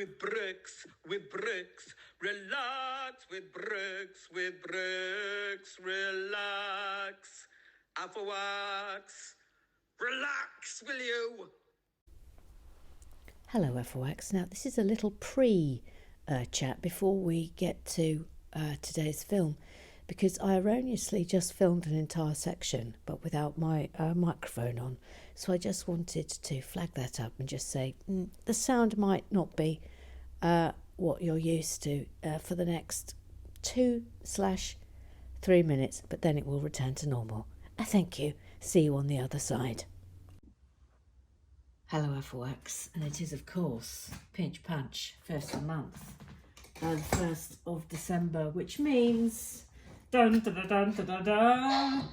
with bricks, relax with bricks, relax. Alphawax, relax, will you? Hello, FOX. Now, this is a little chat before we get to today's film, because I erroneously just filmed an entire section, but without my microphone on. So I just wanted to flag that up and just say the sound might not be what you're used to for the next 2/3 minutes, but then it will return to normal. Thank you. See you on the other side. Hello, FOX, and it is, of course, Pinch Punch, first of the month, the 1st of December, which means dun dun dun dun dun dun.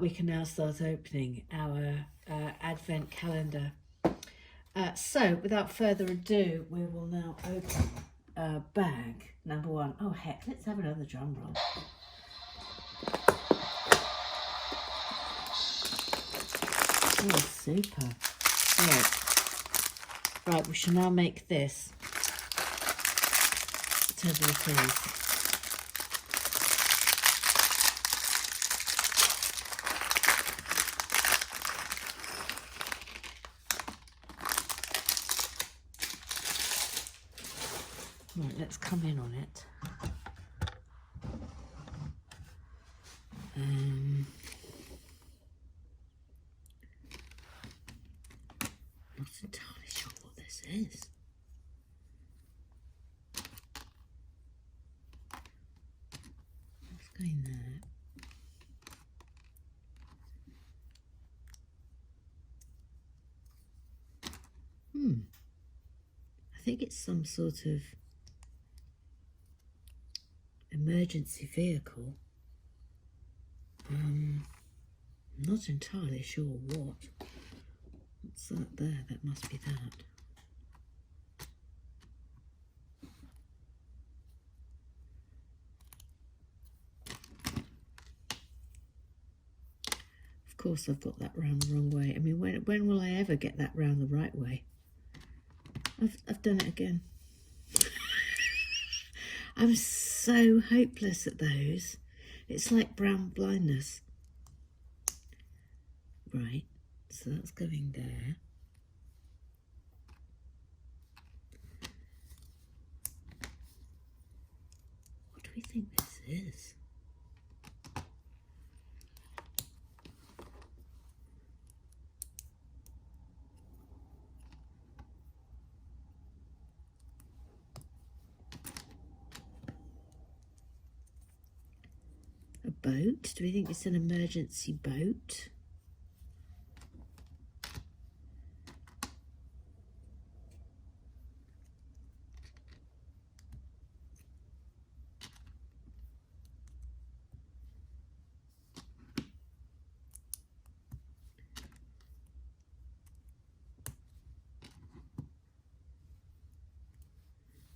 We can now start opening our advent calendar. So, without further ado, we will now open bag number 1. Oh heck, let's have another drum roll. Oh, super. Right, we shall now make this. Totally please. Right, let's come in on it. Not entirely sure what this is. What's going there? I think it's some sort of emergency vehicle. Not entirely sure what. What's that there? That must be that. Of course I've got that round the wrong way. I mean, when will I ever get that round the right way? I've done it again. I'm so hopeless at those. It's like brown blindness. Right, so that's going there. What do we think this is? A boat? Do we think it's an emergency boat?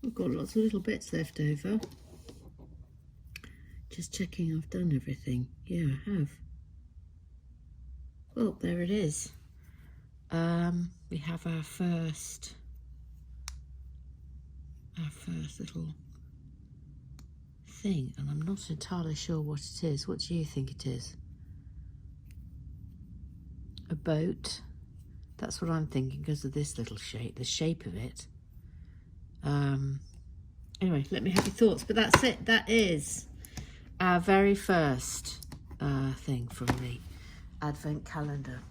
I've got lots of little bits left over. Just checking I've done everything. Yeah, I have. Well, there it is. We have our first little thing, and I'm not entirely sure what it is. What do you think it is? A boat? That's what I'm thinking because of this little shape, the shape of it. Anyway, let me have your thoughts, but that's it. That is our very first thing from the advent calendar,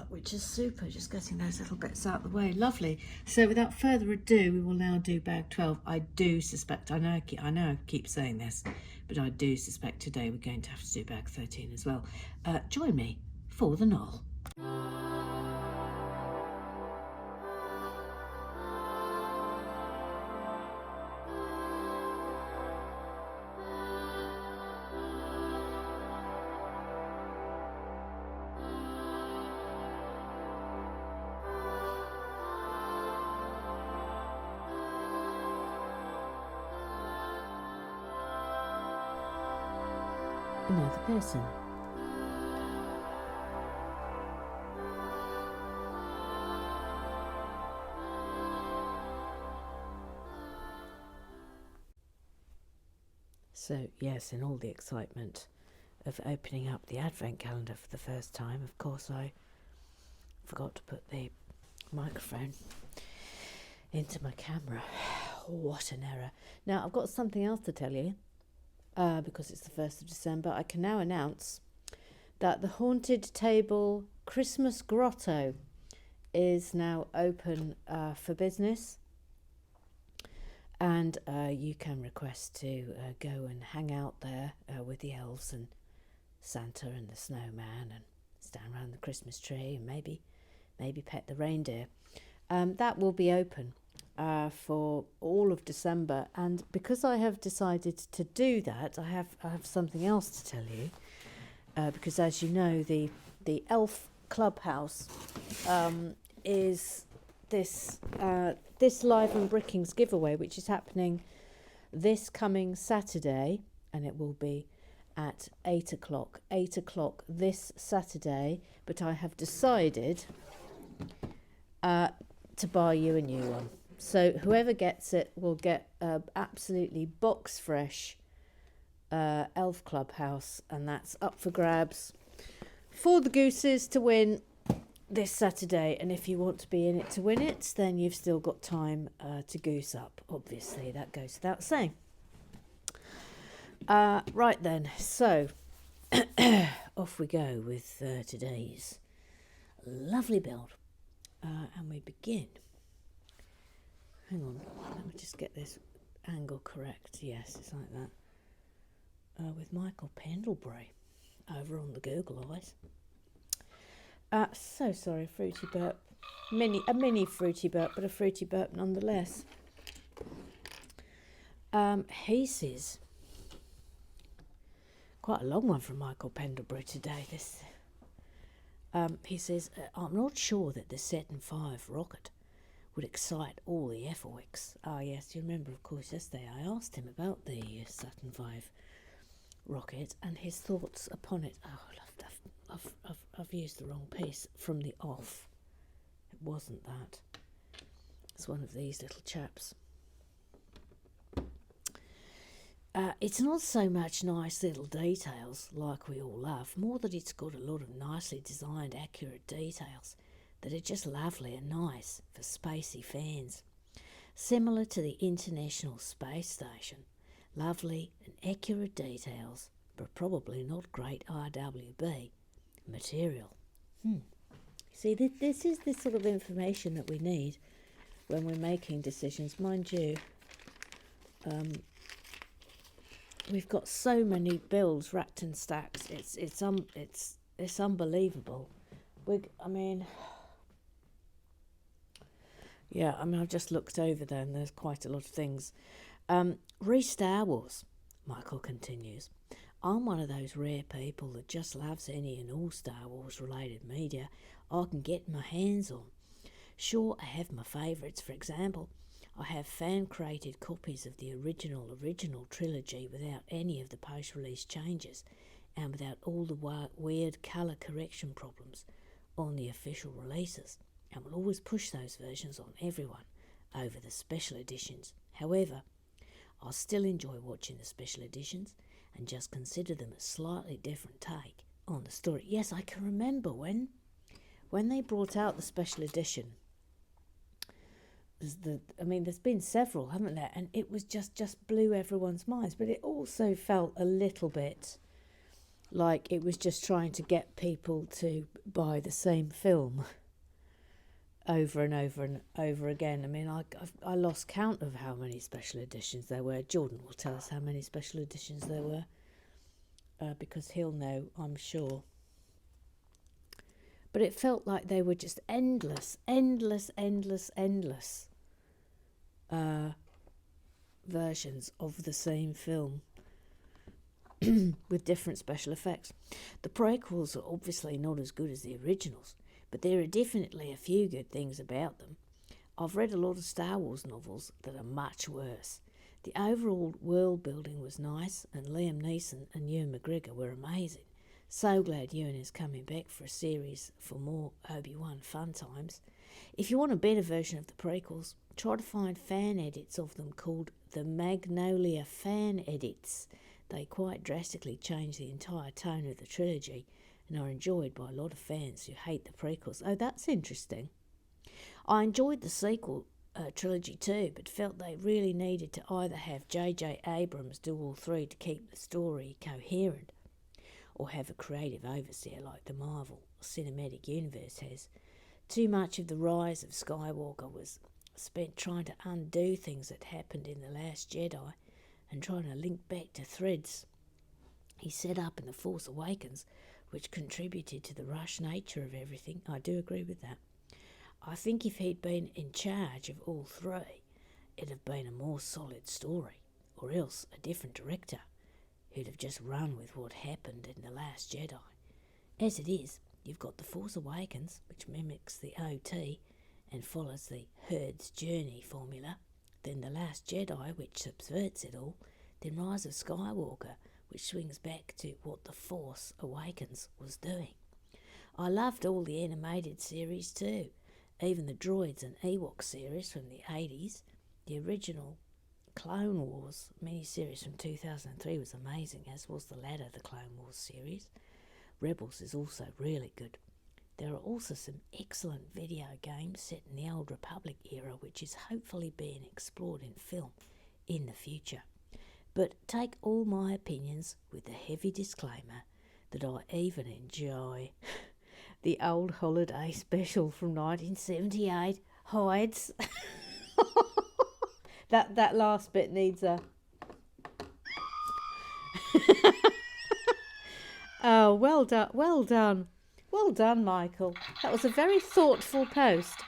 which is super. Just getting those little bits out of the way. Lovely. So without further ado, we will now do bag 12. I do suspect, I know I keep saying this, but I do suspect today we're going to have to do bag 13 as well. Join me for the knoll. Another person. So, yes, in all the excitement of opening up the Advent calendar for the first time, of course, I forgot to put the microphone into my camera. What an error. Now, I've got something else to tell you, because it's the 1st of December. I can now announce that the Haunted Table Christmas Grotto is now open for business. And you can request to go and hang out there with the elves and Santa and the snowman and stand around the Christmas tree and maybe pet the reindeer. That will be open for all of December. And because I have decided to do that, I have something else to tell you. Because as you know, the elf clubhouse is this Live and Brickings giveaway, which is happening this coming Saturday, and it will be at 8 o'clock. 8 o'clock this Saturday, but I have decided to buy you a new one. So whoever gets it will get absolutely box fresh elf clubhouse, and that's up for grabs for the gooses to win this Saturday. And if you want to be in it to win it, then you've still got time to goose up. Obviously, that goes without saying. Right then, so off we go with today's lovely build. And we begin. Hang on, let me just get this angle correct. Yes, it's like that. With Michael Pendlebury over on the Google Eyes. So sorry, fruity burp. A mini fruity burp, but a fruity burp nonetheless. He says, quite a long one from Michael Pendlebury today. He says, I'm not sure that the Saturn V rocket would excite all the Effelwicks. Ah, yes, you remember, of course, yesterday I asked him about the Saturn V rocket and his thoughts upon it. Oh, I've used the wrong piece from the off. It wasn't that. It's one of these little chaps. It's not so much nice little details like we all love, more that it's got a lot of nicely designed, accurate details that are just lovely and nice for spacey fans. Similar to the International Space Station. Lovely and accurate details, but probably not great RWB material. See, this is the sort of information that we need when we're making decisions. Mind you, we've got so many builds racked and stacked. It's unbelievable. I've just looked over there and there's quite a lot of things. Star Wars, Michael continues. I'm one of those rare people that just loves any and all Star Wars related media I can get my hands on. Sure, I have my favourites. For example, I have fan-created copies of the original trilogy without any of the post-release changes and without all the weird colour correction problems on the official releases, and will always push those versions on everyone over the special editions. However, I still enjoy watching the special editions and just consider them a slightly different take on the story. Yes, I can remember when they brought out the special edition. There's been several, haven't there? And it was just blew everyone's minds. But it also felt a little bit like it was just trying to get people to buy the same film over and over and over again. I lost count of how many special editions there were. Jordan will tell us how many special editions there were, because he'll know, I'm sure. But it felt like they were just endless versions of the same film with different special effects. The prequels are obviously not as good as the originals, but there are definitely a few good things about them. I've read a lot of Star Wars novels that are much worse. The overall world building was nice, and Liam Neeson and Ewan McGregor were amazing. So glad Ewan is coming back for a series for more Obi-Wan fun times. If you want a better version of the prequels, try to find fan edits of them called the Magnolia Fan Edits. They quite drastically change the entire tone of the trilogy and are enjoyed by a lot of fans who hate the prequels. Oh, that's interesting. I enjoyed the sequel trilogy too, but felt they really needed to either have J.J. Abrams do all three to keep the story coherent, or have a creative overseer like the Marvel Cinematic Universe has. Too much of the rise of Skywalker was spent trying to undo things that happened in The Last Jedi and trying to link back to threads he set up in The Force Awakens, which contributed to the rush nature of everything. I do agree with that. I think if he'd been in charge of all three, it'd have been a more solid story, or else a different director who'd have just run with what happened in The Last Jedi. As it is, you've got The Force Awakens, which mimics the OT and follows the herd's journey formula, then The Last Jedi, which subverts it all, then Rise of Skywalker, which swings back to what The Force Awakens was doing. I loved all the animated series too, even the Droids and Ewok series from the 80s. The original Clone Wars miniseries from 2003 was amazing, as was the latter, the Clone Wars series. Rebels is also really good. There are also some excellent video games set in the Old Republic era, which is hopefully being explored in film in the future. But take all my opinions with the heavy disclaimer that I even enjoy the old holiday special from 1978, Hides. That last bit needs a... Oh, well done, well done. Well done, Michael. That was a very thoughtful post.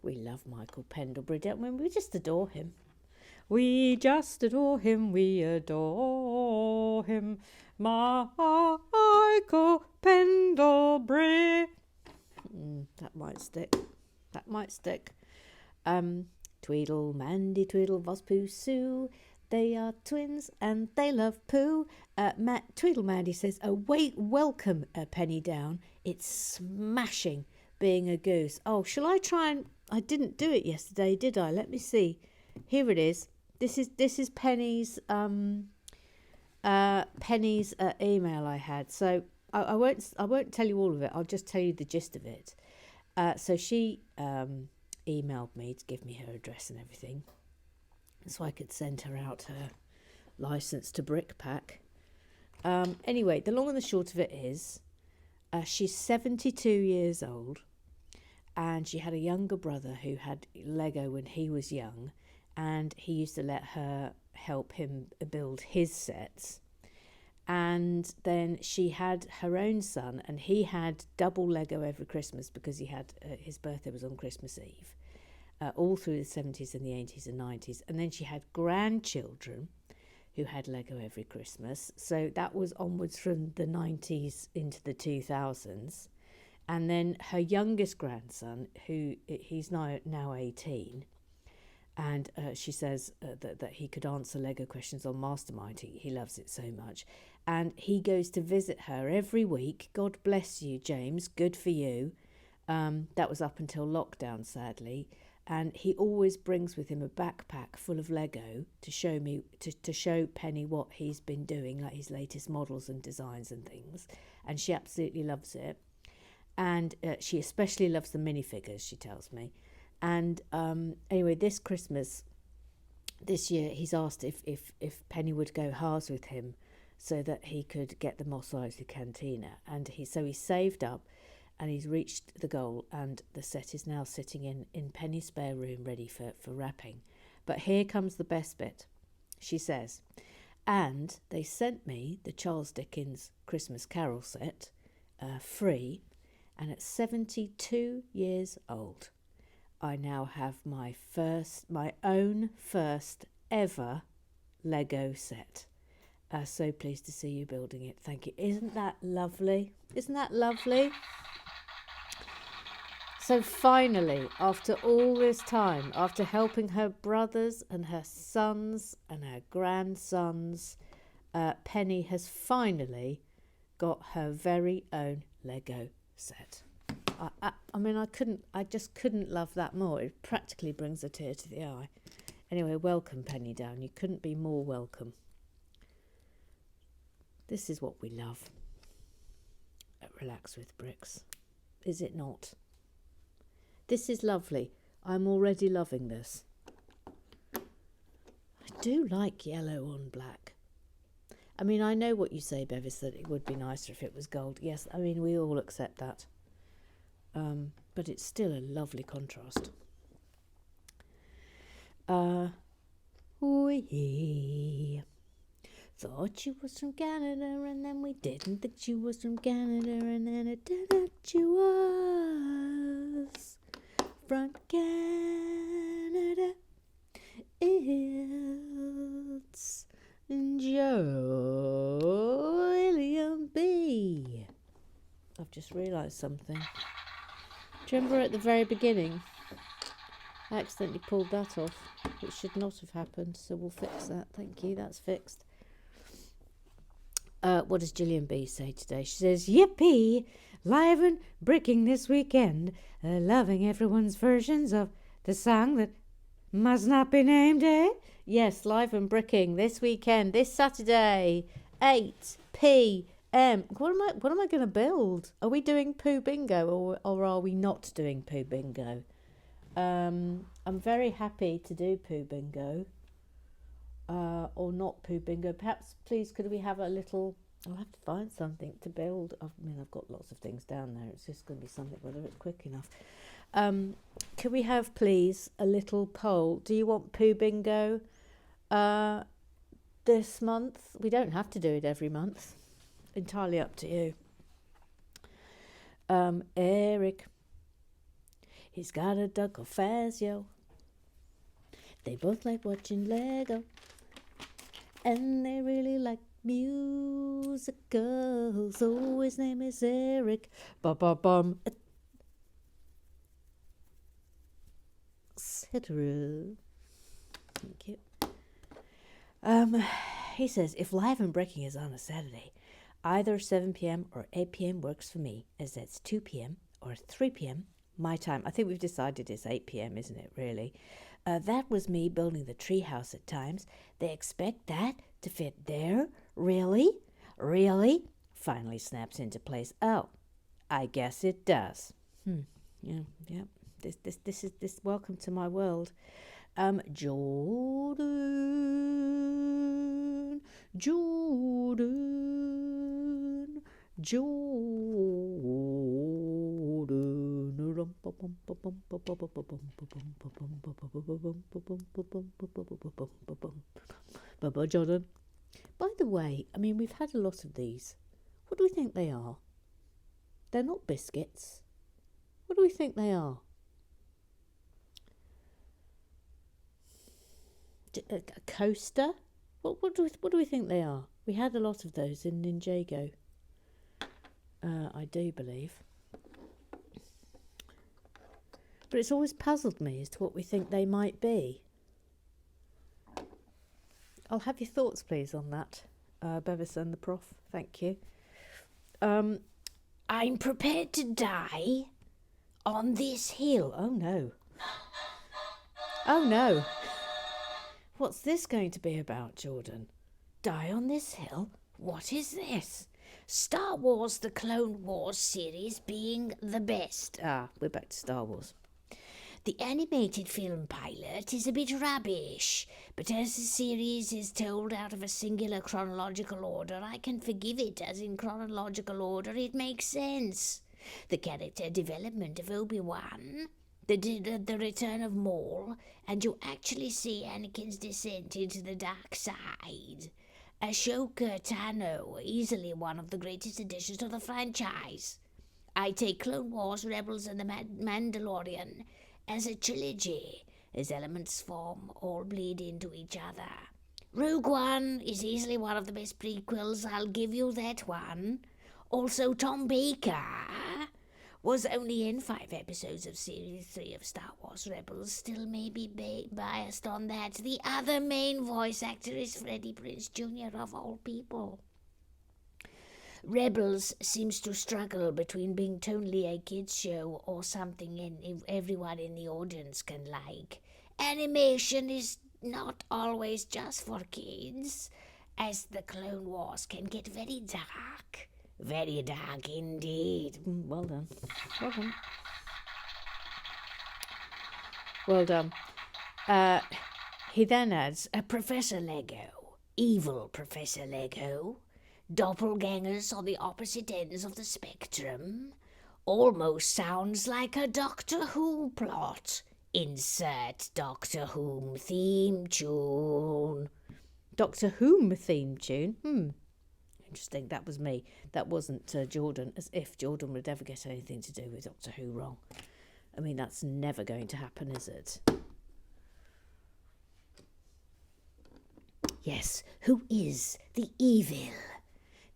We love Michael Pendlebury, don't we? We just adore him. We just adore him, we adore him. Michael Pendlebury. That might stick. That might stick. Tweedle, Mandy, Tweedle, Vospoo, Sue. They are twins and they love poo. Tweedle Mandy says, welcome, Penny Down. It's smashing being a goose. Oh, shall I try and... I didn't do it yesterday, did I? Let me see. Here it is. This is Penny's email I had. So I won't tell you all of it. I'll just tell you the gist of it. So she emailed me to give me her address and everything, so I could send her out her license to Brickpack. Anyway, the long and the short of it is, she's 72 years old, and she had a younger brother who had Lego when he was young, and he used to let her help him build his sets. And then she had her own son, and he had double Lego every Christmas because he had his birthday was on Christmas Eve, all through the 70s and the 80s and 90s. And then she had grandchildren who had Lego every Christmas. So that was onwards from the 90s into the 2000s. And then her youngest grandson, he's now 18, and she says that he could answer Lego questions on Mastermind. He loves it so much. And he goes to visit her every week. God bless you, James. Good for you. That was up until lockdown, sadly. And he always brings with him a backpack full of Lego to show me, to show Penny what he's been doing, like his latest models and designs and things. And she absolutely loves it. And she especially loves the minifigures, she tells me. And anyway, this Christmas, this year, he's asked if Penny would go halves with him so that he could get the Mos Eisley Cantina. And he saved up and he's reached the goal, and the set is now sitting in Penny's spare room ready for wrapping. But here comes the best bit. She says, and they sent me the Charles Dickens Christmas Carol set free, and at 72 years old, I now have my own first ever Lego set. So pleased to see you building it. Thank you. Isn't that lovely? Isn't that lovely? So finally, after all this time, after helping her brothers and her sons and her grandsons, Penny has finally got her very own Lego set. I just couldn't love that more. It practically brings a tear to the eye. Anyway, welcome, Penny Down. You couldn't be more welcome. This is what we love at Relax with Bricks, is it not? This is lovely. I'm already loving this. I do like yellow on black. I mean, I know what you say, Bevis, that it would be nicer if it was gold. Yes, I mean, we all accept that. But it's still a lovely contrast. We thought she was from Canada, and then we didn't think she was from Canada, and then it turned out she was from Canada. It's Julian B. I've just realised something. Do you remember at the very beginning? I accidentally pulled that off, which should not have happened, so we'll fix that. Thank you, that's fixed. What does Gillian B say today? She says, yippee, live and bricking this weekend, loving everyone's versions of the song that must not be named, eh? Yes, live and bricking this weekend, this Saturday, 8 p.m. What am I going to build? Are we doing Pooh Bingo or are we not doing Pooh Bingo? I'm very happy to do Pooh Bingo. Or not Pooh Bingo. Perhaps, please, could we have a little... I'll have to find something to build. I mean, I've got lots of things down there. It's just going to be something, whether it's quick enough. Could we have, please, a little poll? Do you want Pooh Bingo this month? We don't have to do it every month. Entirely up to you. Eric. He's got a duck of Fazio. They both like watching Lego. And they really like musicals. So his name is Eric. Ba-ba-bum. Etc. Thank you. He says, if live and breaking is on a Saturday, either 7 p.m. or 8 p.m. works for me, as that's 2 p.m. or 3 p.m. my time. I think we've decided it's 8 p.m., isn't it, really? That was me building the treehouse at times. They expect that to fit there? Really? Really? Finally snaps into place. Oh, I guess it does. Yeah. This is welcome to my world. Jordan. Jordan. By the way, I mean, we've had a lot of these. What do we think they are? They're not biscuits. What do we think they are? A coaster? What do we think they are? We had a lot of those in Ninjago. I do believe. But it's always puzzled me as to what we think they might be. I'll have your thoughts, please, on that, Bevis and the Prof. Thank you. I'm prepared to die on this hill. Oh, no. Oh, no. What's this going to be about, Jordan? Die on this hill? What is this? Star Wars, the Clone Wars series being the best. Ah, we're back to Star Wars. The animated film pilot is a bit rubbish, but as the series is told out of a singular chronological order, I can forgive it, as in chronological order it makes sense. The character development of Obi-Wan, the return of Maul, and you actually see Anakin's descent into the dark side. Ashoka Tano, easily one of the greatest additions to the franchise. I take Clone Wars, Rebels, and the Mandalorian as a trilogy, as elements form all bleed into each other. Rogue One is easily one of the best prequels, I'll give you that one. Also, Tom Baker was only in 5 episodes of Series 3 of Star Wars Rebels, still may be biased on that. The other main voice actor is Freddie Prinze Jr. of all people. Rebels seems to struggle between being totally a kids show or something everyone in the audience can like. Animation is not always just for kids, as the Clone Wars can get very dark. Very dark indeed. Well done. Well done. Well done. He then adds, Professor Lego, evil Professor Lego, doppelgangers on the opposite ends of the spectrum. Almost sounds like a Doctor Who plot. Insert Doctor Who theme tune. Doctor Who theme tune? Interesting, that was me. That wasn't Jordan, as if Jordan would ever get anything to do with Doctor Who wrong. I mean, that's never going to happen, is it? Yes, who is the evil?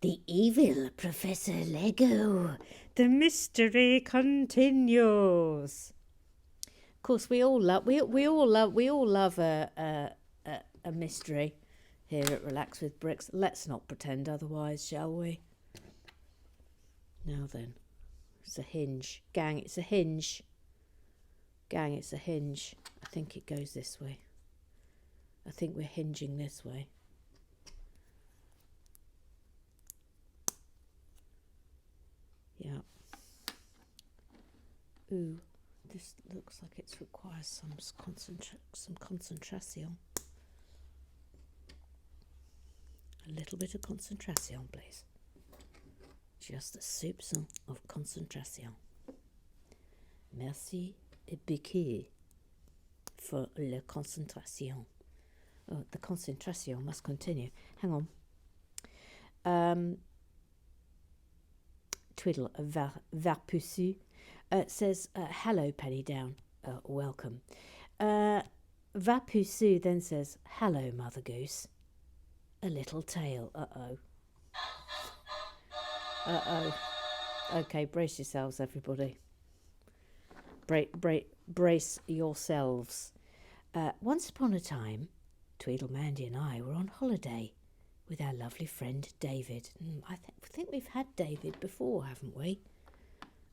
The evil Professor Lego. The mystery continues. Of course, we all love a mystery here at Relax with Bricks. Let's not pretend otherwise, shall we? Now then, it's a hinge, gang. It's a hinge, gang. It's a hinge. I think it goes this way. I think we're hinging this way. Yeah. Ooh, this looks like it requires some concentration. A little bit of concentration, please. Just a soupçon of concentration. Merci beaucoup for la concentration. Oh, the concentration must continue. Hang on. Twiddle Varpusu says, hello, Penny Down. Welcome. Vapusu then says, hello, Mother Goose. A little tail. Uh-oh. Okay, brace yourselves, everybody. Brace yourselves. Once upon a time, Tweedle, Mandy and I were on holiday with our lovely friend David. I think we've had David before, haven't we?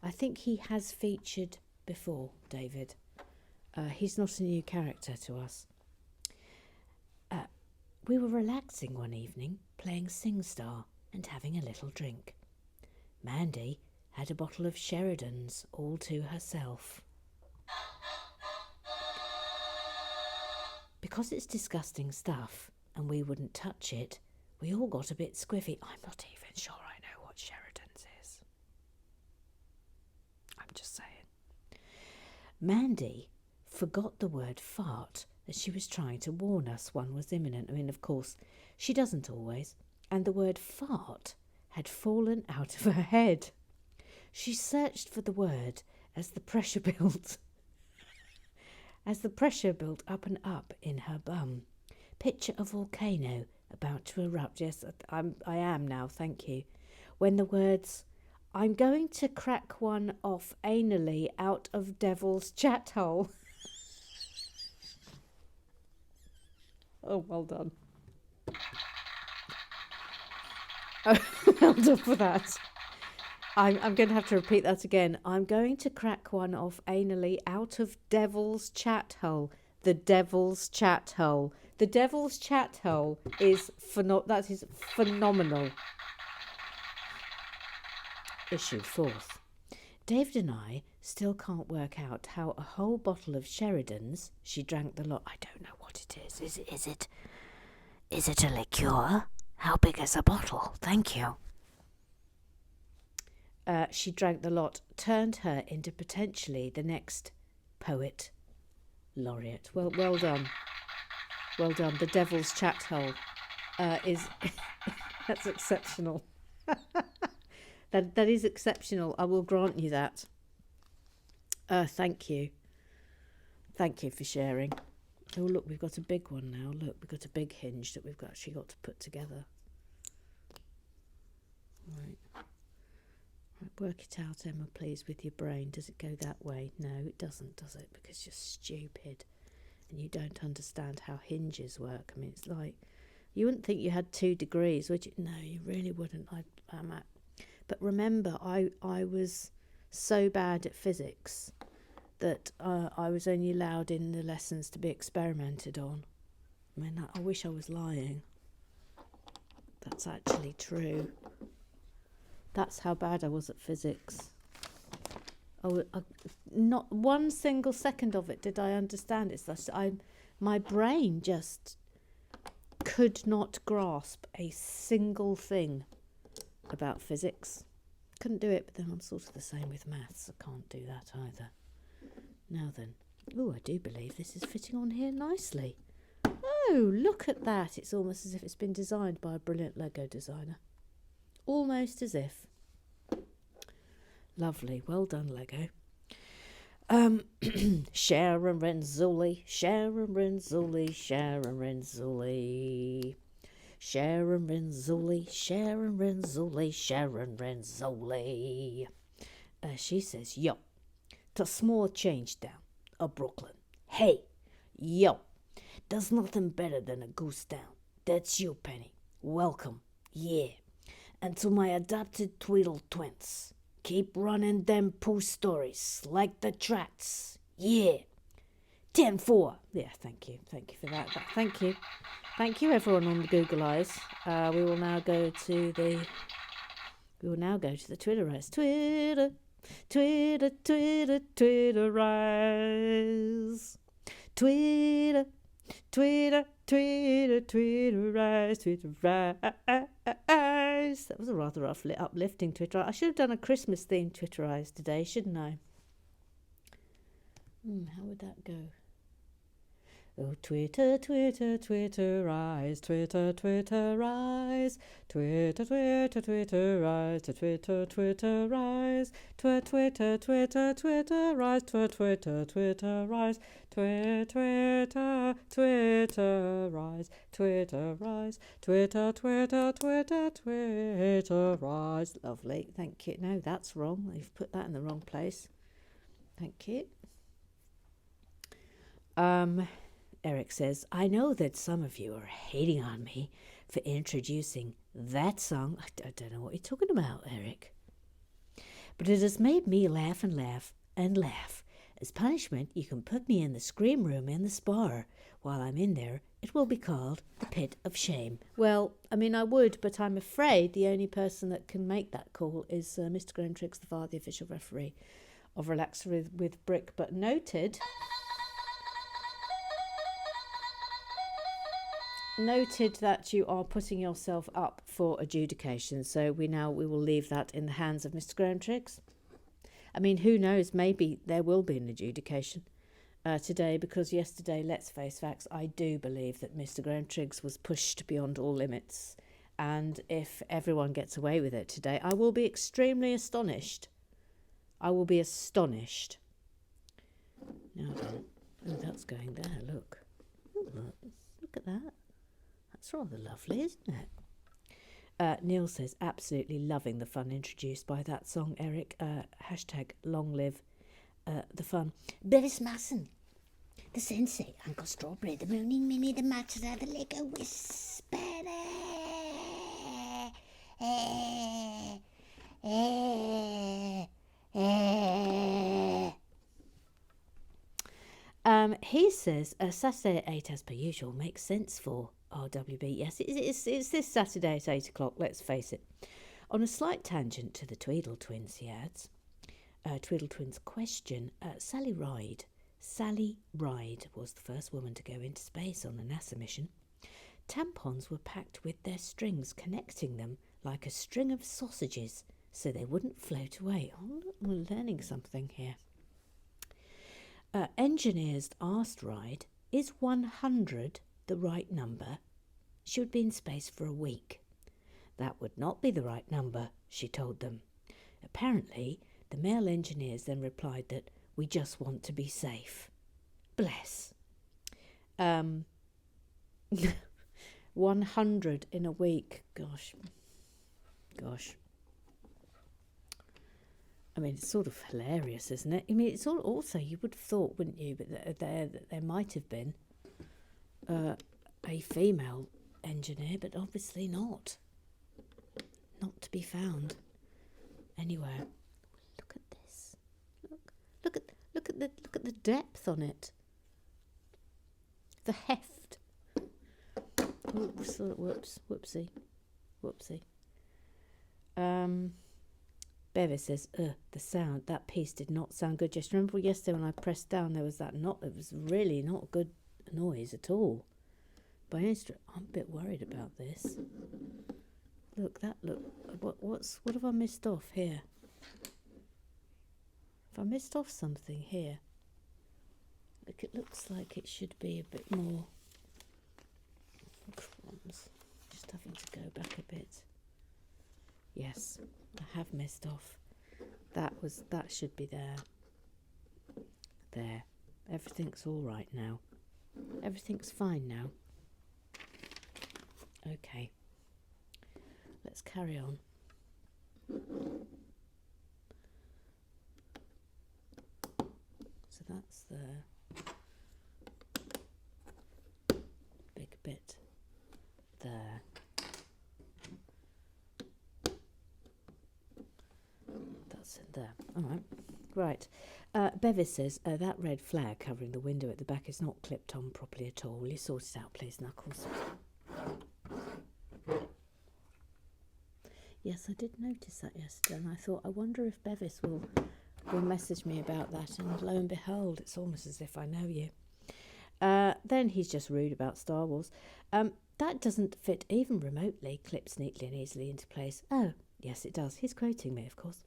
I think he has featured before, David. He's not a new character to us. We were relaxing one evening, playing SingStar and having a little drink. Mandy had a bottle of Sheridan's all to herself. Because it's disgusting stuff and we wouldn't touch it, we all got a bit squiffy. I'm not even sure I know what Sheridan's is. I'm just saying. Mandy forgot the word fart as she was trying to warn us one was imminent. I mean, of course, she doesn't always. And the word fart had fallen out of her head. She searched for the word as the pressure built. As the pressure built up and up in her bum. Picture a volcano about to erupt. Yes, I am now, thank you. When the words, I'm going to crack one off anally out of devil's chat hole. Oh, well done. Oh, well done for that. I'm going to have to repeat that again. I'm going to crack one off anally out of devil's chat hole. The devil's chat hole. The devil's chat hole is that is phenomenal. Issue 4th. David and I still can't work out how a whole bottle of Sheridan's, she drank the lot. I don't know what it is. Is it a liqueur? How big is a bottle? Thank you. She drank the lot, turned her into potentially the next poet laureate. Well done. Well done. The devil's chat hole is that's exceptional. That is exceptional. I will grant you that. Thank you. Thank you for sharing. Oh, look, we've got a big one now. Look, we've got a big hinge that we've actually got to put together. Right. Work it out, Emma, please, with your brain. Does it go that way? No, it doesn't, does it? Because you're stupid and you don't understand how hinges work. I mean, it's like, you wouldn't think you had 2 degrees, would you? No, you really wouldn't. But remember, I was so bad at physics that I was only allowed in the lessons to be experimented on. I mean, I wish I was lying. That's actually true. That's how bad I was at physics. Not one single second of it did I understand. It's just my brain just could not grasp a single thing about physics. Couldn't do it, but then I'm sort of the same with maths. I can't do that either. Now then. Oh, I do believe this is fitting on here nicely. Oh, look at that. It's almost as if it's been designed by a brilliant Lego designer. Almost as if. Lovely. Well done, Lego. Sharon Renzulli, Sharon Renzulli, Sharon Renzulli. Sharon Renzulli, Sharon Renzulli, Sharon Renzulli. She says, yo, to small change down of Brooklyn. Hey, yo, there's nothing better than a goose down. That's you, Penny. Welcome. Yeah. And to my adopted Tweedle twins. Keep running them poo stories like the trats. Yeah. 10-4. Yeah, thank you. Thank you for that. Thank you. Thank you, everyone on the Google Eyes. We will now go to the Twitter Eyes. Twitter, Twitter, Twitter, Twitter Eyes. Twitter, Twitter, Twitter, Twitter Eyes, Twitter Eyes. That was a rather uplifting Twitter. I should have done a Christmas themed Twitter Eyes today, shouldn't I? How would that go? Oh, Twitter, Twitter, Twitter Eyes, Twitter, Twitter Eyes, Twitter, Twitter, Twitter Eyes, Twitter, Twitter Eyes, Twitter, Twitter, Twitter Eyes, Twitter, Twitter Eyes, Twitter, Twitter Eyes, Twitter Eyes, Twitter, Twitter, Twitter, Twitter Eyes. Lovely, thank you. No, that's wrong. You've put that in the wrong place. Thank you. Eric says, I know that some of you are hating on me for introducing that song. I don't know what you're talking about, Eric. But it has made me laugh and laugh and laugh. As punishment, you can put me in the scream room in the spa. While I'm in there, it will be called the Pit of Shame. Well, I mean, I would, but I'm afraid the only person that can make that call is Mr. Grentrix, the VAR, the official referee of Relax with Brick. But noted that you are putting yourself up for adjudication, so we will leave that in the hands of Mr. Grentrix. I mean, who knows, maybe there will be an adjudication today, because yesterday, let's face facts, I do believe that Mr. Grentrix was pushed beyond all limits, and if everyone gets away with it today, I will be extremely astonished. I will be astonished. Now then, oh, that's going there, look. Ooh, look at that. That's rather lovely, isn't it? Neil says, absolutely loving the fun introduced by that song, Eric. Hashtag long live the fun. Bevis Masson, the Sensei, Uncle Strawberry, the Mooning Minnie, the Matcha, the Lego Whisper. He says, Saturday at 8 as per usual makes sense for RWB. Yes, it's this Saturday at 8 o'clock, let's face it. On a slight tangent to the Tweedle Twins, he adds, Tweedle Twins question, Sally Ride was the first woman to go into space on a NASA mission. Tampons were packed with their strings, connecting them like a string of sausages so they wouldn't float away. Oh, look, we're learning something here. Engineers asked Ride, is 100 the right number? She would be in space for a week. That would not be the right number, she told them. Apparently, the male engineers then replied that we just want to be safe. Bless. 100 in a week. Gosh. I mean, it's sort of hilarious, isn't it? I mean, it's all also, you would have thought, wouldn't you, but there might have been a female engineer, but obviously not. Not to be found anywhere. Look at this. Look at the depth on it. The heft. Whoopsie. Bevis says, the sound, that piece did not sound good. Just remember yesterday when I pressed down, there was it was really not good noise at all. By any stretch, I'm a bit worried about this. Look, what have I missed off here? Have I missed off something here? Look, it looks like it should be a bit more. Crumbs. Just having to go back a bit. Yes, I have missed off. That should be there. There. Everything's all right now. Everything's fine now. Okay. Let's carry on. So that's the big bit there. That's it there. All right. Right. Bevis says, that red flag covering the window at the back is not clipped on properly at all. Will you sort it out, please, Knuckles? Yes, I did notice that yesterday, and I thought, I wonder if Bevis will message me about that, and lo and behold, it's almost as if I know you. Then he's just rude about Star Wars. That doesn't fit even remotely, clips neatly and easily into place. Oh, yes, it does. He's quoting me, of course.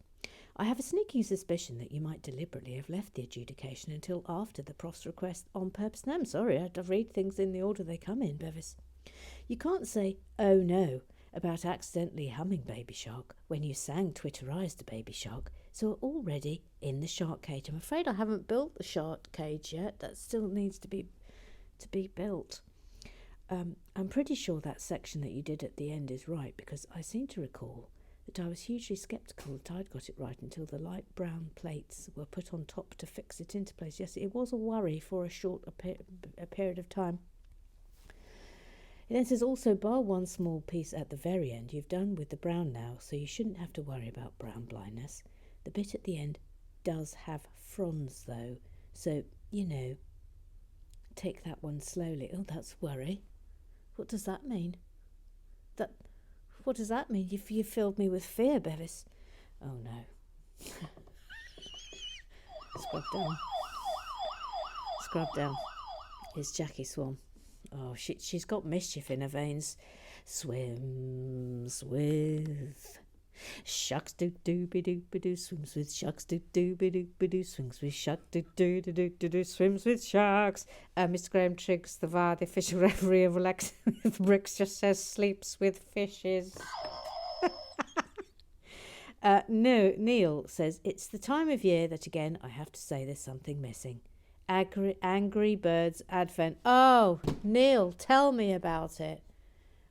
I have a sneaking suspicion that you might deliberately have left the adjudication until after the prof's request on purpose. No, I'm sorry, I read things in the order they come in, Bevis. You can't say, oh no, about accidentally humming Baby Shark when you sang Twitterized Baby Shark, so we're already in the shark cage. I'm afraid I haven't built the shark cage yet. That still needs to be built. I'm pretty sure that section that you did at the end is right, because I seem to recall that I was hugely sceptical that I'd got it right until the light brown plates were put on top to fix it into place. Yes, it was a worry for a short period of time. It then says, also, bar one small piece at the very end, you've done with the brown now, so you shouldn't have to worry about brown blindness. The bit at the end does have fronds, though, so, take that one slowly. Oh, that's worry. What does that mean? What does that mean? You filled me with fear, Bevis. Oh, no. Scrub down. It's Jackie Swan. Oh, she's got mischief in her veins. Swims with shucks doo doo be doo be doo. Swims with shucks doo doo be doo be doo. Swims with shuck doo doo doo doo doo. Swims with sharks. Mr. Graham Triggs, the VAR, the official referee of relaxing with bricks, just says sleeps with fishes. No, Neil says it's the time of year that again I have to say there's something missing. Angry Birds Advent. Oh, Neil, tell me about it.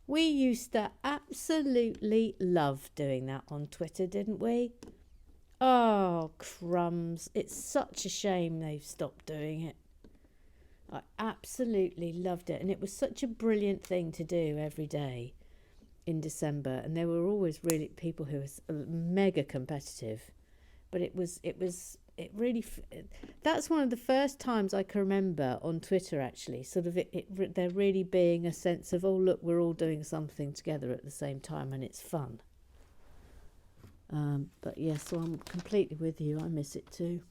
We used to absolutely love doing that on Twitter, didn't we? Oh, crumbs. It's such a shame they've stopped doing it. I absolutely loved it. And it was such a brilliant thing to do every day in December. And there were always really people who were mega competitive. But it really, that's one of the first times I can remember on Twitter, actually, sort of there really being a sense of, oh, look, we're all doing something together at the same time and it's fun. But yes, so I'm completely with you. I miss it too.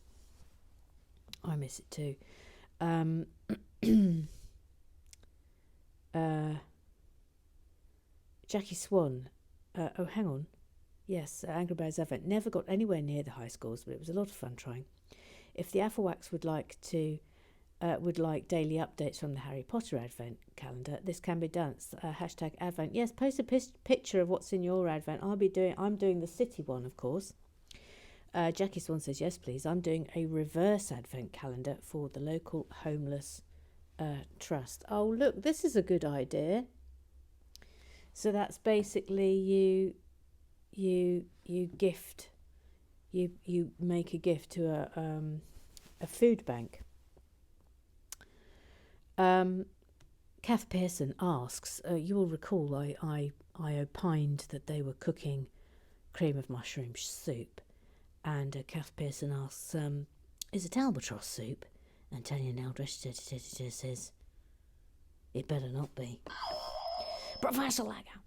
Jackie Swan. Oh, hang on. Yes, Angry Birds Advent never got anywhere near the high scores, but it was a lot of fun trying. If the Afflewax would like daily updates from the Harry Potter Advent calendar, this can be done. Hashtag Advent. Yes, post a picture of what's in your Advent. I'm doing the city one, of course. Jackie Swan says, yes, please. I'm doing a reverse Advent calendar for the local homeless trust. Oh, look, this is a good idea. So that's basically you gift, you make a gift to a food bank. Kath Pearson asks, you will recall I opined that they were cooking cream of mushroom soup, and Kath Pearson asks, is it albatross soup? And Tanya Neldresh says, it better not be. Professor Lego,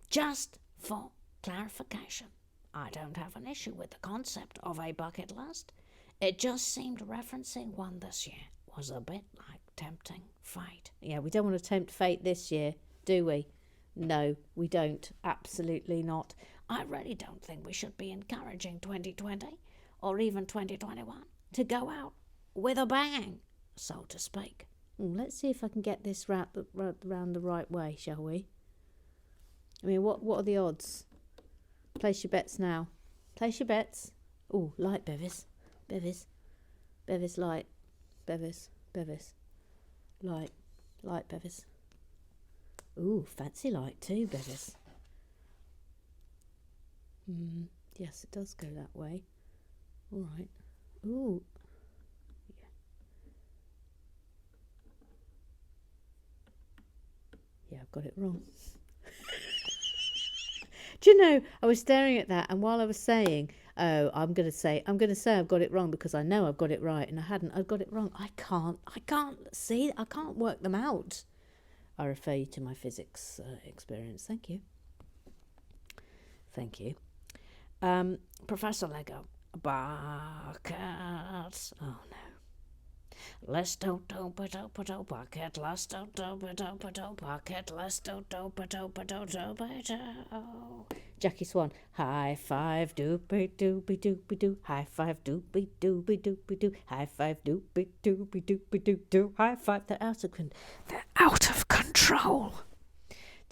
just for clarification, I don't have an issue with the concept of a bucket list. It just seemed referencing one this year was a bit like tempting fate. Yeah, we don't want to tempt fate this year, do we? No, we don't. Absolutely not. I really don't think we should be encouraging 2020 or even 2021 to go out with a bang, so to speak. Let's see if I can get this round the right way, shall we? I mean, what are the odds? Place your bets now. Place your bets. Oh, light, Bevis. Bevis. Bevis, light. Bevis. Bevis. Light. Light, Bevis. Ooh, fancy light too, Bevis. Yes, it does go that way. All right. Ooh. Yeah, I've got it wrong. Do you know, I was staring at that, and while I was saying, oh, I'm going to say I've got it wrong because I know I've got it right, and I've got it wrong. I can't work them out. I refer you to my physics experience. Thank you. Professor Lego, bucket. Oh no. Let's do bucket. Let's do bucket. Let's do bucket. Jackie Swan. High five, doopy doopy doopy doo. High five, doopy doopy doopy doo. High five, doopy doopy doopy doo doo. High five. They're out of control.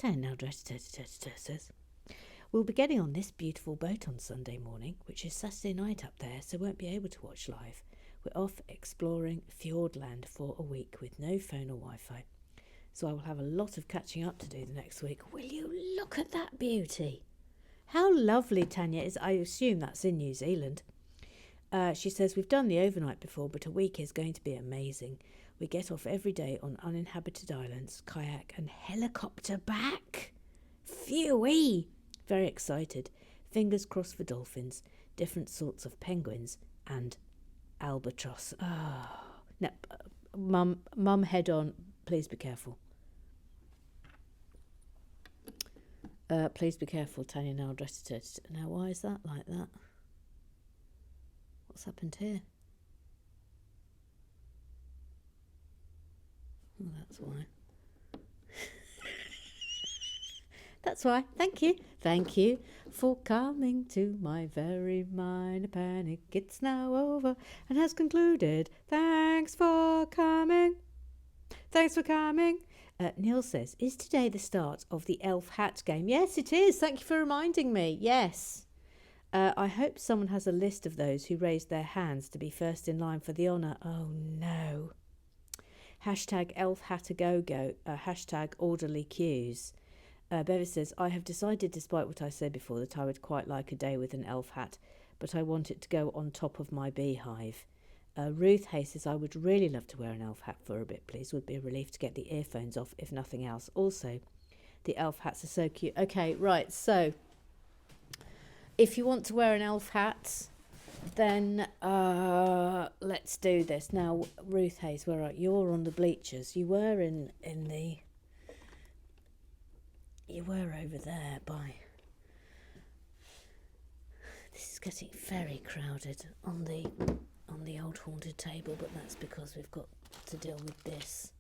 Now says. We'll be getting on this beautiful boat on Sunday morning, which is Saturday night up there, so won't be able to watch live. We're off exploring Fjordland for a week with no phone or Wi-Fi. So I will have a lot of catching up to do the next week. Will you look at that beauty? How lovely Tanya is. I assume that's in New Zealand. She says, we've done the overnight before, but a week is going to be amazing. We get off every day on uninhabited islands, kayak and helicopter back. Phew-wee! Very excited. Fingers crossed for dolphins, different sorts of penguins and albatross. Oh. Now, mum, head on. Please be careful. Please be careful, Tanya. Now addressed it. Now, why is that like that? What's happened here? Oh, that's why. That's why. Thank you. Thank you for coming to my very minor panic. It's now over and has concluded. Thanks for coming. Thanks for coming. Neil says, is today the start of the elf hat game? Yes, it is. Thank you for reminding me. Yes. I hope someone has a list of those who raised their hands to be first in line for the honour. Oh, no. Hashtag elf hat a go-go. Hashtag orderly queues. Bevis says, I have decided, despite what I said before, that I would quite like a day with an elf hat, but I want it to go on top of my beehive. Ruth Hay says, I would really love to wear an elf hat for a bit, please. Would be a relief to get the earphones off, if nothing else. Also, the elf hats are so cute. Okay, right, so if you want to wear an elf hat, then let's do this. Now, Ruth Hayes, where are you? You're on the bleachers. You were in the... You were over there by... This is getting very crowded on the old haunted table, but that's because we've got to deal with this.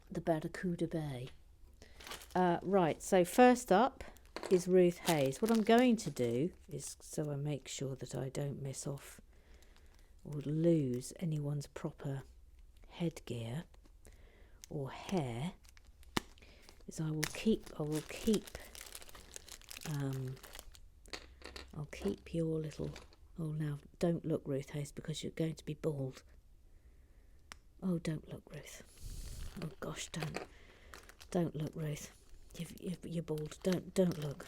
The Barracuda Bay. Right, so first up is Ruth Hayes. What I'm going to do is, so I make sure that I don't miss off or lose anyone's proper headgear or hair, is I'll keep your little... Oh, now, don't look, Ruth Hayes, because you're going to be bald. Oh, don't look, Ruth. Oh, gosh, don't look, Ruth. You're bald. Don't look.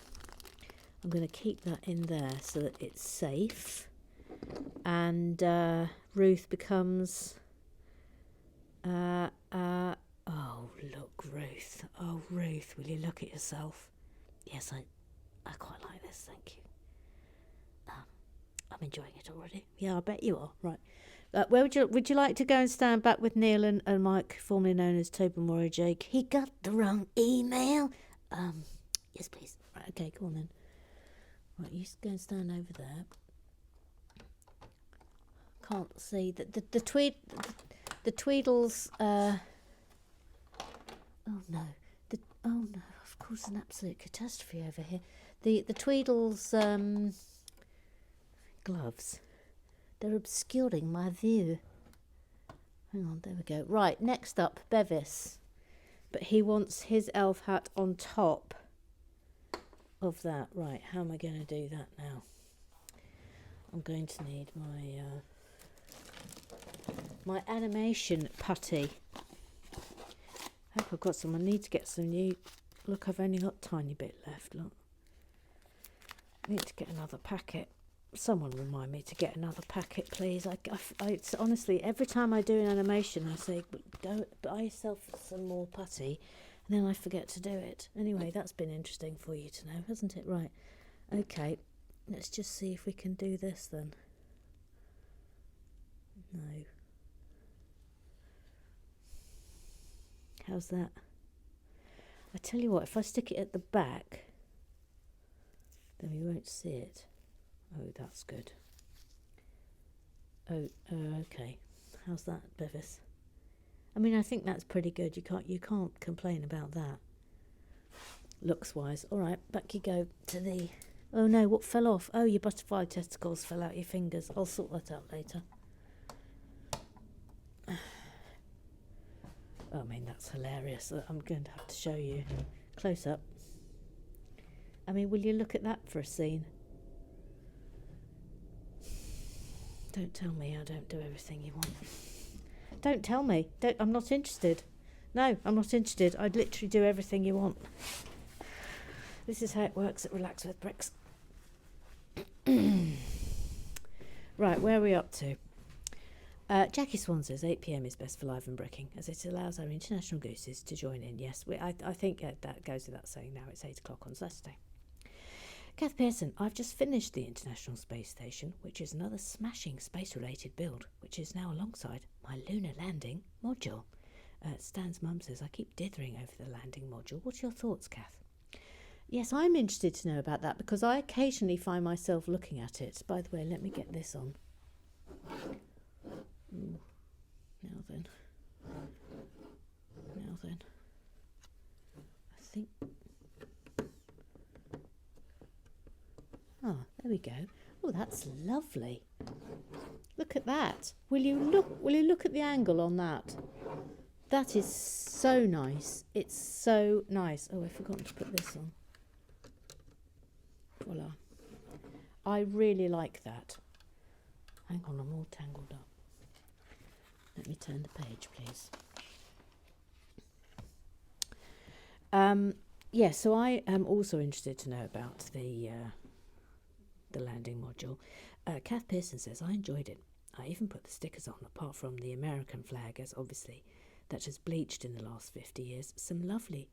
I'm going to keep that in there so that it's safe. And Ruth becomes... Oh, look, Ruth. Oh, Ruth, will you look at yourself? Yes, I quite like this, thank you. I'm enjoying it already. Yeah, I bet you are. Right. Where would you like to go and stand back with Neil and Mike, formerly known as Toby Moore Jake? He got the wrong email. Yes, please. Right, okay, go on then. Right, you go and stand over there. Can't see the Tweedles. Oh no, of course, an absolute catastrophe over here. The Tweedles gloves. They're obscuring my view. Hang on, there we go. Right, next up, Bevis. But he wants his elf hat on top of that. Right, how am I going to do that now? I'm going to need my animation putty. I hope I've got some. I need to get some new... Look, I've only got a tiny bit left, look. I need to get another packet. Someone remind me to get another packet, please. It's honestly, every time I do an animation, I say, go buy yourself some more putty, and then I forget to do it. Anyway, that's been interesting for you to know, hasn't it? Right. Okay, let's just see if we can do this then. No. How's that? I tell you what, if I stick it at the back, then we won't see it. Oh, that's good. Oh, okay. How's that, Bevis? I mean, I think that's pretty good. You can't complain about that. Looks wise. All right, back you go to the... Oh no, what fell off? Oh, your butterfly testicles fell out your fingers. I'll sort that out later. Oh, I mean, that's hilarious. I'm going to have to show you close up. I mean, will you look at that for a scene? Don't tell me I don't do everything you want. Don't tell me. I'm not interested. No, I'm not interested. I'd literally do everything you want. This is how it works at Relax with Bricks. Right, where are we up to? Jackie Swan says 8 p.m. is best for live and bricking, as it allows our international gooses to join in. Yes, I think that goes without saying now. It's 8 o'clock on Saturday. Kath Pearson, I've just finished the International Space Station, which is another smashing space-related build, which is now alongside my lunar landing module. Stan's mum says, I keep dithering over the landing module. What are your thoughts, Kath? Yes, I'm interested to know about that, because I occasionally find myself looking at it. By the way, let me get this on. Ooh. Now then. I think... Oh, there we go. Oh, that's lovely. Look at that. Will you look at the angle on that? That is so nice. It's so nice. Oh, I forgot to put this on. Voila. I really like that. Hang on, I'm all tangled up. Let me turn the page, please. Yeah, so I am also interested to know about the landing module. Kath Pearson says, I enjoyed it. I even put the stickers on, apart from the American flag, as obviously that has bleached in the last 50 years. Some lovely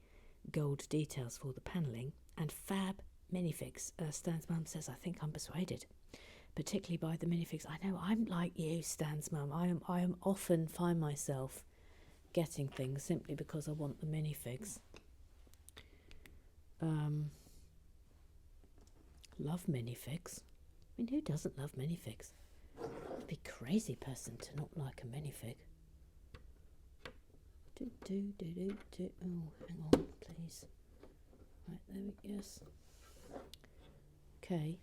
gold details for the panelling and fab minifigs. Stan's mum says, I think I'm persuaded, particularly by the minifigs. I know, I'm like you, Stan's mum. I am often find myself getting things simply because I want the minifigs. Love minifigs. I mean, who doesn't love minifigs? I'd be a crazy person to not like a minifig. Oh, hang on, please. Right, there we go. Yes. Okay.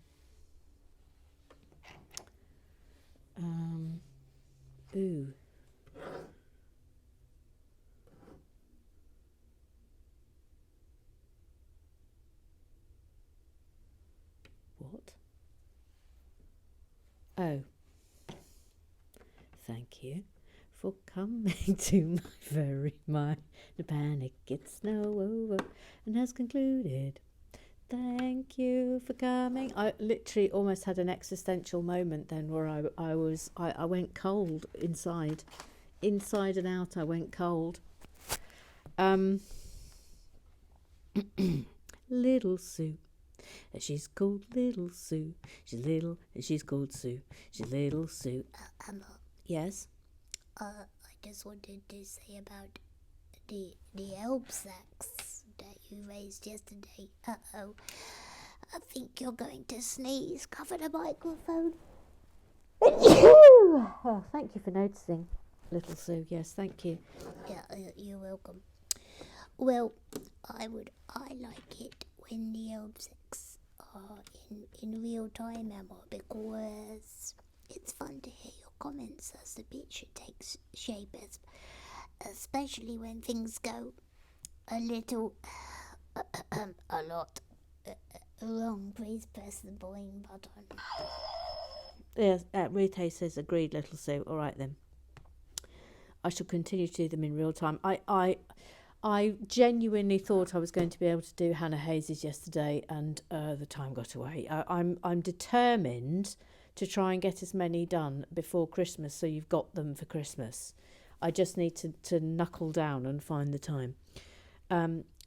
Ooh. What? Oh. Thank you for coming to my very mind. The panic gets no over and has concluded. Thank you for coming. I literally almost had an existential moment then where I went cold inside and out. I went cold. Little Sue. She's called Little Sue. She's little and she's called Sue. She's Little Sue. Yes? I just wanted to say about the elb sacks that you raised yesterday. Uh-oh. I think you're going to sneeze. Cover the microphone. Oh, thank you for noticing, little Sue. Yes, thank you. Yeah, you're welcome. Well, I like it when the elb sacks are in real time, Emma, because it's fun to hear your comments as the picture takes shape, especially when things go a little, a lot wrong. Please press the boing button. Yes, Rute says, agreed, little Sue. All right then. I shall continue to do them in real time. I genuinely thought I was going to be able to do Hannah Hayes's yesterday, and the time got away. I'm determined to try and get as many done before Christmas, so you've got them for Christmas. I just need to knuckle down and find the time.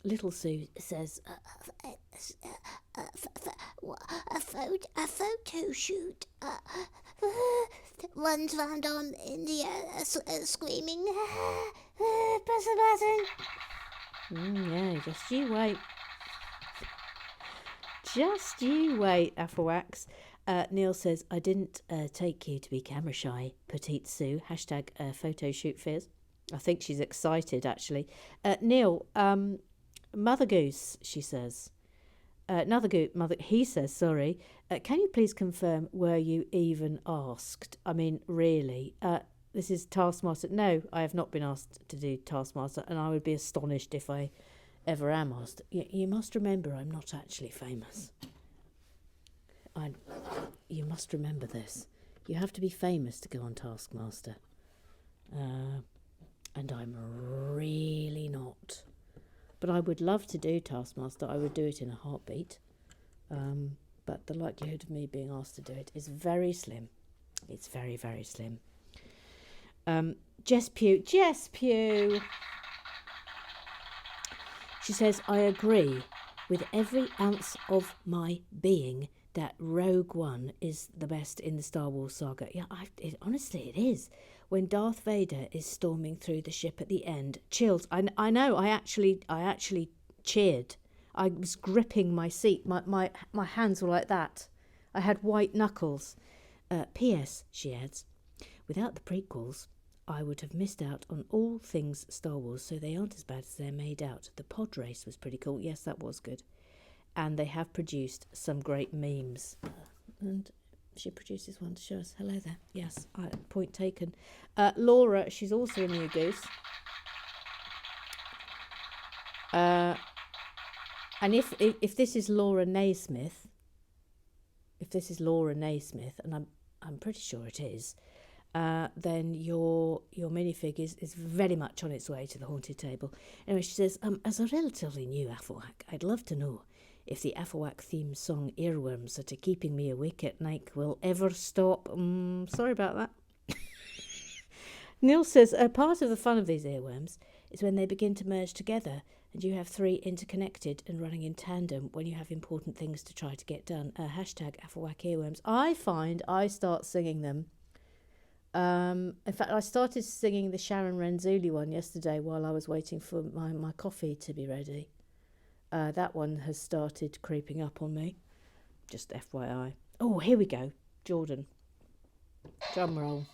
Little Sue says, a photo shoot. Runs round on in the air, screaming, press the button. Yeah, just you wait. Just you wait, Afflewax. Neil says, I didn't take you to be camera shy, petite Sue. Hashtag photo shoot fears. I think she's excited, actually. Neil, Mother Goose, she says. He says, sorry. Can you please confirm, were you even asked? I mean, really? This is Taskmaster. No, I have not been asked to do Taskmaster, and I would be astonished if I ever am asked. You must remember I'm not actually famous. You must remember this. You have to be famous to go on Taskmaster. And I'm really not. But I would love to do Taskmaster. I would do it in a heartbeat. But the likelihood of me being asked to do it is very slim. It's very, very slim. Jess Pugh. She says, I agree with every ounce of my being that Rogue One is the best in the Star Wars saga. Yeah, honestly, it is. When Darth Vader is storming through the ship at the end, chills. I know. I actually cheered. I was gripping my seat. My hands were like that. I had white knuckles. P.S. she adds, without the prequels, I would have missed out on all things Star Wars, so they aren't as bad as they're made out. The pod race was pretty cool. Yes, that was good. And they have produced some great memes. And she produces one to show us. Hello there. Yes, point taken. Laura, she's also a new goose. And if this is Laura Naismith, and I'm pretty sure it is, then your minifig is very much on its way to the haunted table. Anyway, she says, as a relatively new Afflewack, I'd love to know if the Afflewack theme song earworms that are keeping me awake at night will ever stop. Sorry about that. Neil says, part of the fun of these earworms is when they begin to merge together and you have three interconnected and running in tandem when you have important things to try to get done. Hashtag Afflewack earworms. I find I start singing them. In fact, I started singing the Sharon Renzulli one yesterday while I was waiting for my coffee to be ready. That one has started creeping up on me. Just FYI. Oh, here we go. Jordan. Drum roll.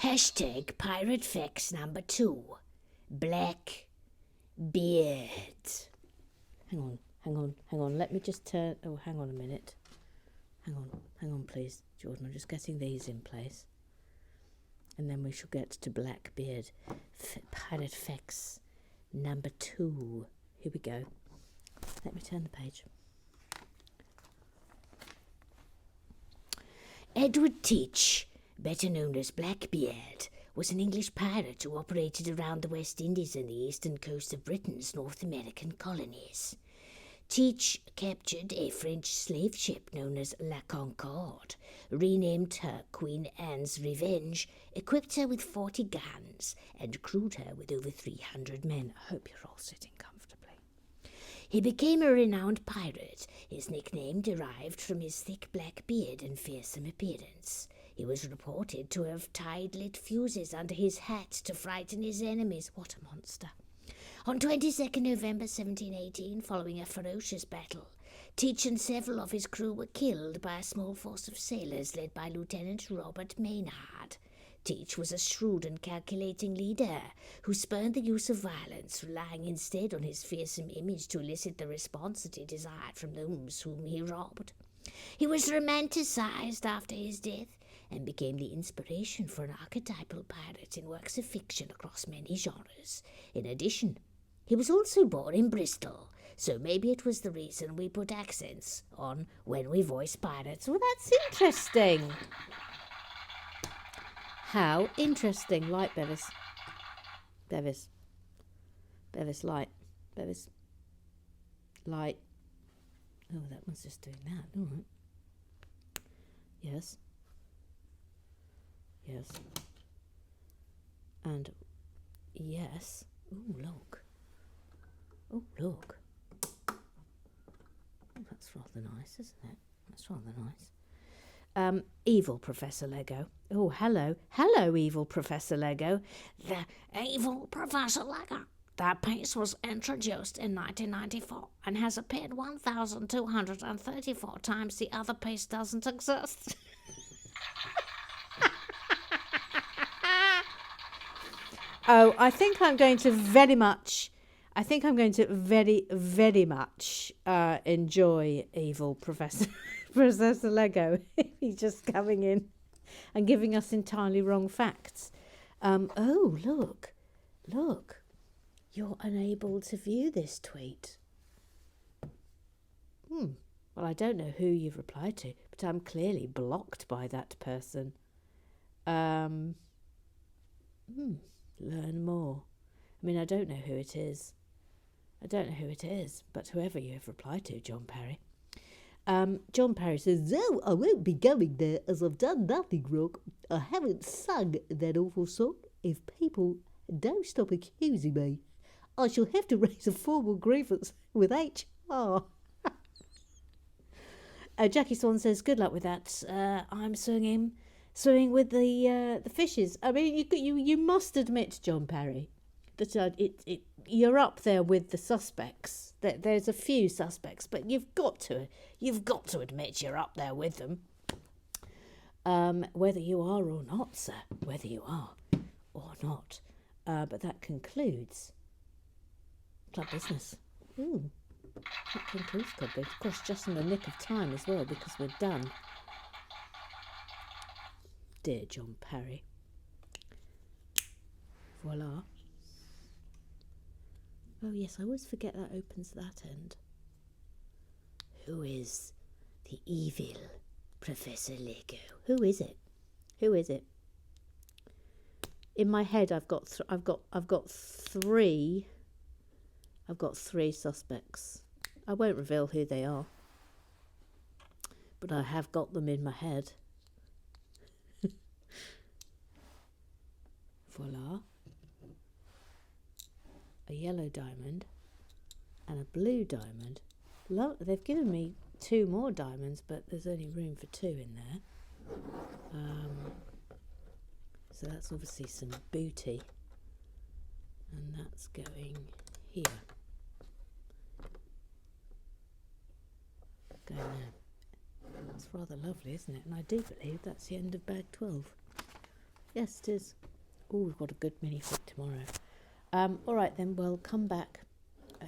Hashtag Pirate Facts number 2. Black beard. Hang on. Let me just turn... Oh, hang on a minute. Hang on, please, Jordan. I'm just getting these in place. And then we shall get to Blackbeard. Pirate Facts number 2. Here we go. Let me turn the page. Edward Teach, better known as Blackbeard, was an English pirate who operated around the West Indies and the eastern coast of Britain's North American colonies. Teach captured a French slave ship known as La Concorde, renamed her Queen Anne's Revenge, equipped her with 40 guns, and crewed her with over 300 men. I hope you're all sitting comfortably. He became a renowned pirate, his nickname derived from his thick black beard and fearsome appearance. He was reported to have tied lit fuses under his hat to frighten his enemies. What a monster. On 22nd November 1718, following a ferocious battle, Teach and several of his crew were killed by a small force of sailors led by Lieutenant Robert Maynard. Teach was a shrewd and calculating leader who spurned the use of violence, relying instead on his fearsome image to elicit the response that he desired from those whom he robbed. He was romanticized after his death and became the inspiration for an archetypal pirate in works of fiction across many genres. In addition, he was also born in Bristol, so maybe it was the reason we put accents on when we voice pirates. Well, that's interesting. How interesting. Light, Bevis. Bevis. Bevis, light. Bevis. Light. Oh, that one's just doing that. All right. Yes. Yes. And yes. Oh, look. Oh, look. Oh, that's rather nice, isn't it? That's rather nice. Evil Professor Lego. Oh, hello. Hello, Evil Professor Lego. The Evil Professor Lego. That piece was introduced in 1994 and has appeared 1,234 times. The other piece doesn't exist. Oh, I think I'm going to very much enjoy Evil Professor Lego. He's just coming in and giving us entirely wrong facts. Oh, look. You're unable to view this tweet. Well, I don't know who you've replied to, but I'm clearly blocked by that person. Learn more. I mean, I don't know who it is. But whoever you have replied to, John Parry. John Parry says, "No, I won't be going there as I've done nothing wrong. I haven't sung that awful song. If people don't stop accusing me, I shall have to raise a formal grievance with HR." Jackie Swan says, "Good luck with that. I'm swimming with the fishes." I mean, you must admit, John Parry, that you're up there with the suspects. There's a few suspects, but you've got to admit you're up there with them. Whether you are or not, sir. Whether you are or not. But that concludes Club Business. Ooh, that concludes Club Business. Of course, just in the nick of time as well, because we're done. Dear John Parry. Voila. Oh yes, I always forget that opens that end. Who is the evil Professor Lego? Who is it? In my head, I've got three suspects. I won't reveal who they are, but I have got them in my head. Voila. A yellow diamond and a blue diamond. They've given me 2 more diamonds, but there's only room for 2 in there. So that's obviously some booty. And that's going here. Going there. That's rather lovely, isn't it? And I do believe that's the end of bag 12. Yes, it is. Oh, we've got a good mini fit tomorrow. All right then, we'll come back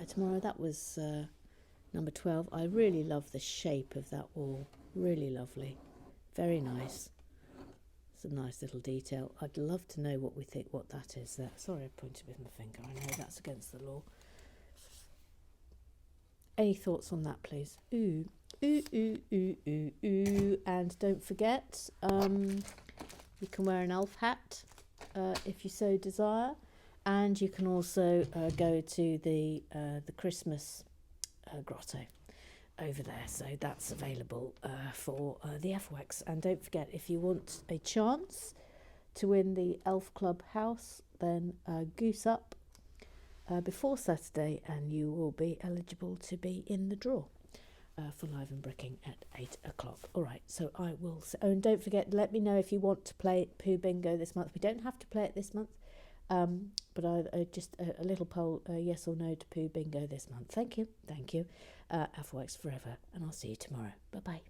tomorrow. That was number 12. I really love the shape of that wall. Really lovely. Very nice. It's a nice little detail. I'd love to know what that is there. Sorry, I pointed with my finger. I know that's against the law. Any thoughts on that, please? Ooh. And don't forget, you can wear an elf hat if you so desire. And you can also go to the Christmas grotto over there. So that's available for the F-Wax. And don't forget, if you want a chance to win the Elf Club house, then goose up before Saturday, and you will be eligible to be in the draw for Live and Bricking at 8 o'clock. All right, so I will... Oh, and don't forget, let me know if you want to play Pooh Bingo this month. We don't have to play it this month, but I just a little poll, yes or no to Pooh Bingo this month. Thank you. Afterworks forever, and I'll see you tomorrow. Bye-bye.